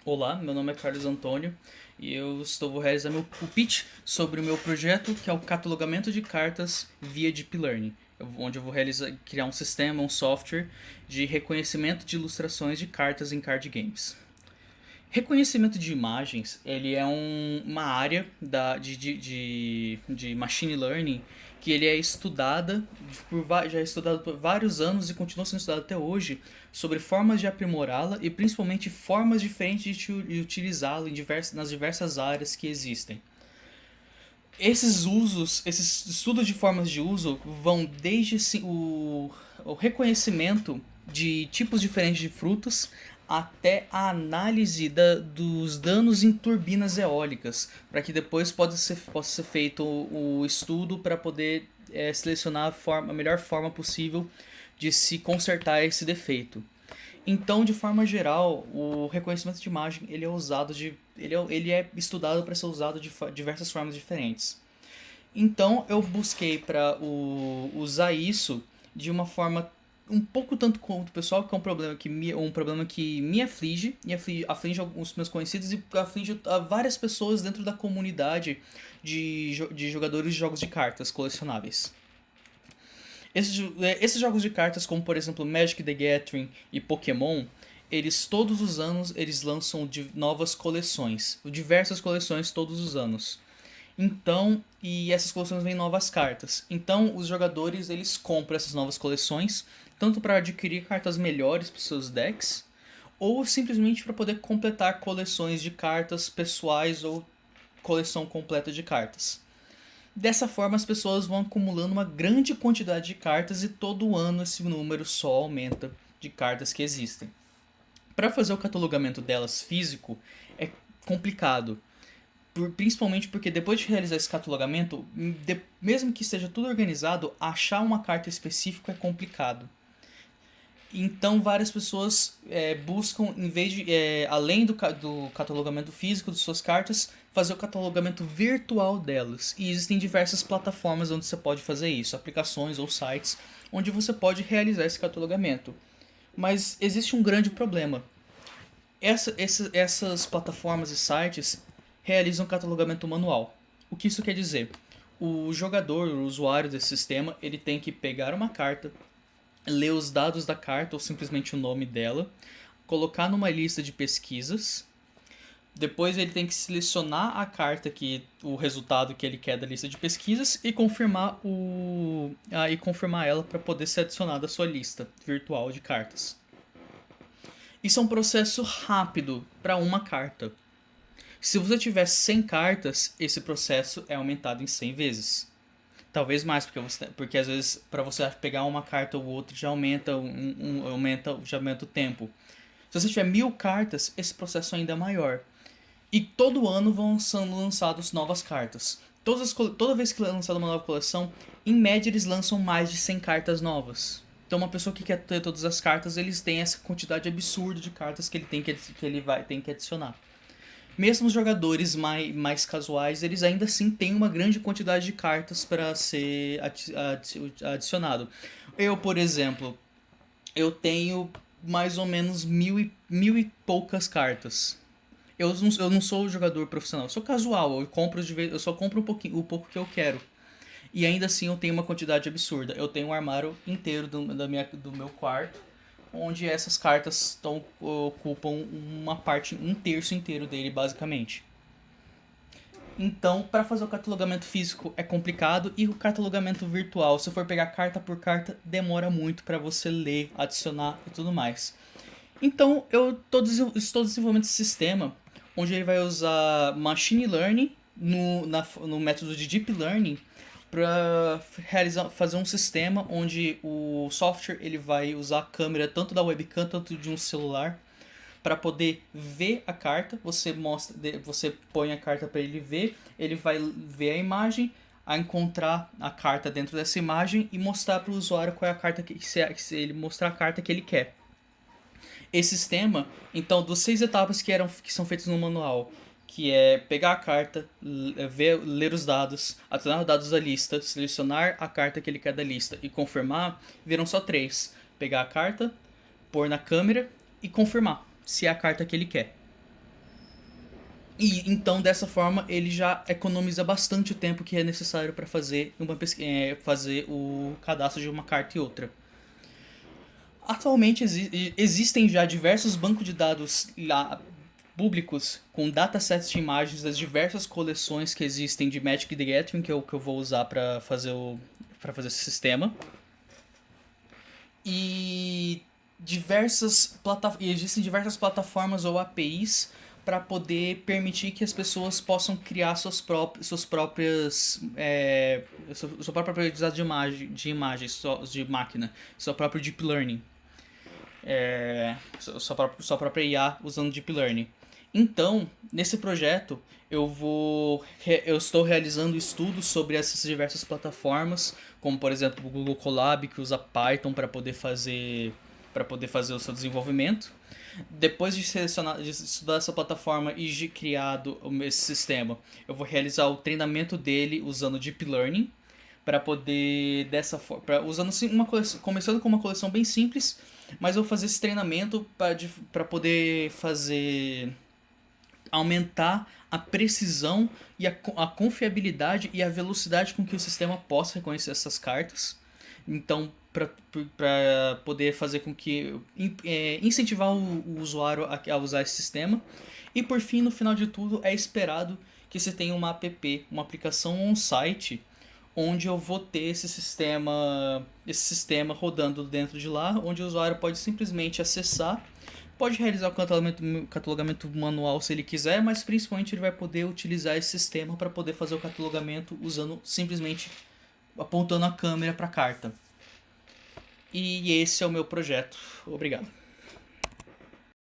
Olá, meu nome é Carlos Antônio e vou realizar o pitch sobre o meu projeto, que é o catalogamento de cartas via Deep Learning, onde eu vou criar um sistema, um software de reconhecimento de ilustrações de cartas em card games. Reconhecimento de imagens, ele é uma área de machine learning que ele é estudada, já é estudado por vários anos e continua sendo estudado até hoje, sobre formas de aprimorá-la e principalmente formas diferentes de utilizá-la nas diversas áreas que existem. Esses estudos de formas de uso vão desde o reconhecimento de tipos diferentes de frutas até a análise dos danos em turbinas eólicas, para que depois possa ser feito o estudo para poder selecionar a melhor forma possível de se consertar esse defeito. Então, de forma geral, o reconhecimento de imagem ele é usado ele é estudado para ser usado de diversas formas diferentes. Então, eu busquei para usar isso de uma forma um pouco tanto quanto o pessoal, que é um problema que me aflige, e aflige alguns meus conhecidos e aflige a várias pessoas dentro da comunidade de jogadores de jogos de cartas colecionáveis. Esses jogos de cartas, como por exemplo Magic the Gathering e Pokémon, eles todos os anos eles lançam novas coleções, diversas coleções todos os anos. Então, e essas coleções vêm novas cartas. Então, os jogadores eles compram essas novas coleções, tanto para adquirir cartas melhores para seus decks, ou simplesmente para poder completar coleções de cartas pessoais ou coleção completa de cartas. Dessa forma, as pessoas vão acumulando uma grande quantidade de cartas e todo ano esse número só aumenta de cartas que existem. Para fazer o catalogamento delas físico é complicado, principalmente porque depois de realizar esse catalogamento, mesmo que esteja tudo organizado, achar uma carta específica é complicado. Então várias pessoas buscam, em vez de, além do catalogamento físico de suas cartas, fazer o catalogamento virtual delas. E existem diversas plataformas onde você pode fazer isso, aplicações ou sites onde você pode realizar esse catalogamento. Mas existe um grande problema. Essas plataformas e sites realizam catalogamento manual. O que isso quer dizer? O jogador, o usuário desse sistema, ele tem que pegar uma carta, ler os dados da carta ou simplesmente o nome dela, colocar numa lista de pesquisas. Depois ele tem que selecionar a carta o resultado que ele quer da lista de pesquisas e confirmar ela para poder ser adicionada à sua lista virtual de cartas. Isso é um processo rápido para uma carta. Se você tiver 100 cartas, esse processo é aumentado em 100 vezes. Talvez mais, porque às vezes para você pegar uma carta ou outra já aumenta o tempo. Se você tiver 1000 cartas, esse processo ainda é maior. E todo ano vão sendo lançadas novas cartas. Toda vez que é lançada uma nova coleção, em média eles lançam mais de 100 cartas novas. Então uma pessoa que quer ter todas as cartas, eles têm essa quantidade absurda de cartas que tem que adicionar. Mesmo os jogadores mais casuais, eles ainda assim têm uma grande quantidade de cartas para ser adicionado. Eu, por exemplo, eu tenho mais ou menos mil e poucas cartas. Eu não sou jogador profissional, eu sou casual, eu só compro o pouco que eu quero. E ainda assim eu tenho uma quantidade absurda. Eu tenho um armário inteiro do meu quarto, onde essas cartas ocupam um terço inteiro dele, basicamente. Então, para fazer o catalogamento físico é complicado e o catalogamento virtual, se for pegar carta por carta, demora muito para você ler, adicionar e tudo mais. Então, estou desenvolvendo esse sistema onde ele vai usar machine learning no método de deep learning para fazer um sistema onde o software ele vai usar a câmera tanto da webcam quanto de um celular para poder ver a carta. Você põe a carta para ele ver, ele vai ver a imagem, a encontrar a carta dentro dessa imagem e mostrar para o usuário qual é a carta se ele mostrar a carta que ele quer. Esse sistema, então, dos 6 etapas que são feitas no manual, que é pegar a carta, ler os dados, adicionar os dados da lista, selecionar a carta que ele quer da lista e confirmar, viram só 3. Pegar a carta, pôr na câmera e confirmar se é a carta que ele quer. E então, dessa forma, ele já economiza bastante o tempo que é necessário para fazer fazer o cadastro de uma carta e outra. Atualmente existem já diversos bancos de dados lá públicos com datasets de imagens das diversas coleções que existem de Magic the Gathering, que é o que eu vou usar para fazer esse sistema. E existem diversas plataformas ou APIs para poder permitir que as pessoas possam criar suas próprias sua própria aprendizado de imagens de máquina, seu próprio deep learning, sua própria IA usando deep learning. Então, nesse projeto, eu estou realizando estudos sobre essas diversas plataformas, como por exemplo o Google Colab, que usa Python para poder fazer o seu desenvolvimento. Depois de estudar essa plataforma e de criado esse sistema, eu vou realizar o treinamento dele usando Deep Learning para poder usando assim uma coleção, começando com uma coleção bem simples, mas eu vou fazer esse treinamento para poder fazer aumentar a precisão e a confiabilidade e a velocidade com que o sistema possa reconhecer essas cartas. Então, para poder fazer com que incentivar o usuário a usar esse sistema. E por fim, no final de tudo, é esperado que você tenha uma app, uma aplicação ou um site onde eu vou ter esse sistema rodando dentro de lá, onde o usuário pode simplesmente acessar, pode realizar o catalogamento manual se ele quiser, mas principalmente ele vai poder utilizar esse sistema para poder fazer o catalogamento usando simplesmente apontando a câmera para a carta. E esse é o meu projeto. Obrigado.